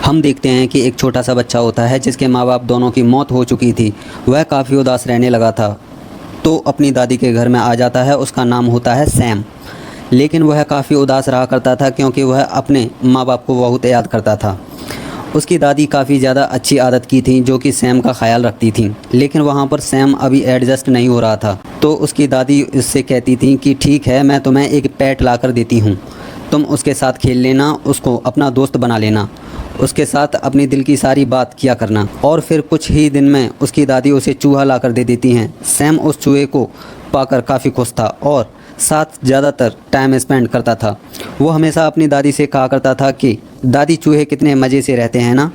हम देखते हैं कि एक छोटा सा बच्चा होता है जिसके माँ बाप दोनों की मौत हो चुकी थी। वह काफ़ी उदास रहने लगा था तो अपनी दादी के घर में आ जाता है। उसका नाम होता है सैम। लेकिन वह काफ़ी उदास रहा करता था क्योंकि वह अपने माँ बाप को बहुत याद करता था। उसकी दादी काफ़ी ज़्यादा अच्छी आदत की थी जो कि सैम का ख्याल रखती थी, लेकिन वहाँ पर सैम अभी एडजस्ट नहीं हो रहा था। तो उसकी दादी उससे कहती थी कि ठीक है, मैं तुम्हें एक पेट ला कर देती हूँ, तुम उसके साथ खेल लेना, उसको अपना दोस्त बना लेना, उसके साथ अपनी दिल की सारी बात किया करना। और फिर कुछ ही दिन में उसकी दादी उसे चूहा ला कर दे देती हैं। सैम उस चूहे को पाकर काफ़ी खुश था और साथ ज़्यादातर टाइम स्पेंड करता था। वो हमेशा अपनी दादी से कहा करता था कि दादी, चूहे कितने मज़े से रहते हैं ना,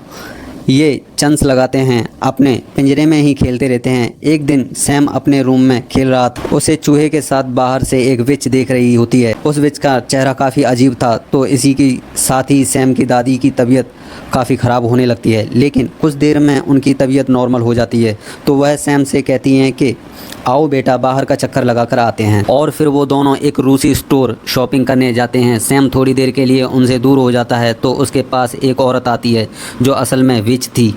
ये चंस लगाते हैं, अपने पिंजरे में ही खेलते रहते हैं। एक दिन सैम अपने रूम में खेल रहा था। उसे चूहे के साथ बाहर से एक विच देख रही होती है। उस विच का चेहरा काफ़ी अजीब था। तो इसी के साथ ही सैम की दादी की तबीयत काफ़ी ख़राब होने लगती है, लेकिन कुछ देर में उनकी तबीयत नॉर्मल हो जाती है। तो वह सैम से कहती हैं कि आओ बेटा, बाहर का चक्कर लगा कर आते हैं। और फिर वो दोनों एक रूसी स्टोर शॉपिंग करने जाते हैं। सैम थोड़ी देर के लिए उनसे दूर हो जाता है तो उसके पास एक औरत आती है जो असल में विच थी,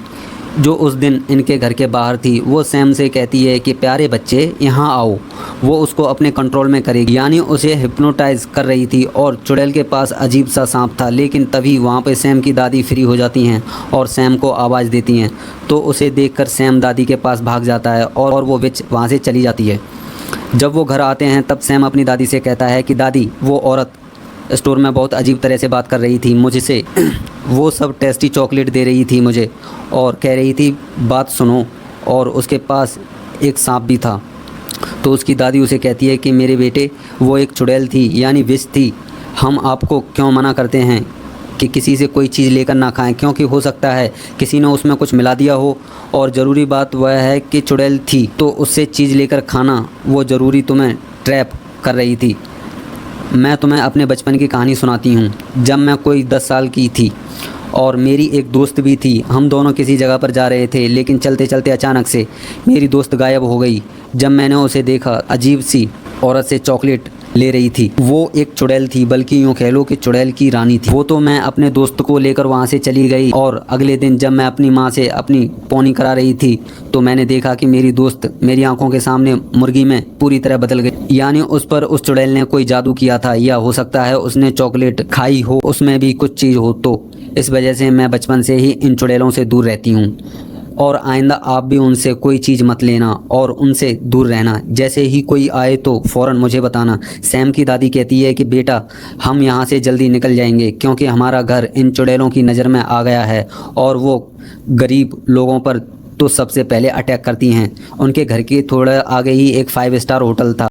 जो उस दिन इनके घर के बाहर थी। वो सैम से कहती है कि प्यारे बच्चे, यहाँ आओ। वो उसको अपने कंट्रोल में करेगी, यानी उसे हिप्नोटाइज कर रही थी। और चुड़ैल के पास अजीब सा सांप था, लेकिन तभी वहाँ पे सैम की दादी फ्री हो जाती हैं और सैम को आवाज़ देती हैं। तो उसे देखकर सैम दादी के पास भाग जाता है और वो विच वहाँ से चली जाती है। जब वो घर आते हैं तब सैम अपनी दादी से कहता है कि दादी, वो औरत स्टोर में बहुत अजीब तरह से बात कर रही थी मुझसे। वो सब टेस्टी चॉकलेट दे रही थी मुझे और कह रही थी बात सुनो, और उसके पास एक सांप भी था। तो उसकी दादी उसे कहती है कि मेरे बेटे, वो एक चुड़ैल थी, यानी विष थी। हम आपको क्यों मना करते हैं कि किसी से कोई चीज़ लेकर ना खाएं, क्योंकि हो सकता है किसी ने उसमें कुछ मिला दिया हो। और ज़रूरी बात वह है कि चुड़ैल थी तो उससे चीज़ लेकर खाना वो ज़रूरी तुम्हें ट्रैप कर रही थी। मैं तुम्हें अपने बचपन की कहानी सुनाती हूँ। जब मैं कोई 10 साल की थी और मेरी एक दोस्त भी थी, हम दोनों किसी जगह पर जा रहे थे, लेकिन चलते चलते अचानक से मेरी दोस्त गायब हो गई। जब मैंने उसे देखा, अजीब सी औरत से चॉकलेट ले रही थी। वो एक चुड़ैल थी, बल्कि यूँ कह लो कि चुड़ैल की रानी थी। वो तो मैं अपने दोस्त को लेकर वहाँ से चली गई। और अगले दिन जब मैं अपनी माँ से अपनी पौनी करा रही थी तो मैंने देखा कि मेरी दोस्त मेरी आंखों के सामने मुर्गी में पूरी तरह बदल गई। यानी उस पर उस चुड़ैल ने कोई जादू किया था, या हो सकता है उसने चॉकलेट खाई हो, उसमें भी कुछ चीज़ हो। तो इस वजह से मैं बचपन से ही इन चुड़ैलों से दूर रहती हूँ। और आइंदा आप भी उनसे कोई चीज़ मत लेना और उनसे दूर रहना। जैसे ही कोई आए तो फ़ौरन मुझे बताना। सैम की दादी कहती है कि बेटा, हम यहाँ से जल्दी निकल जाएंगे क्योंकि हमारा घर इन चुड़ैलों की नज़र में आ गया है और वो गरीब लोगों पर तो सबसे पहले अटैक करती हैं। उनके घर के थोड़ा आगे ही एक 5 स्टार होटल था।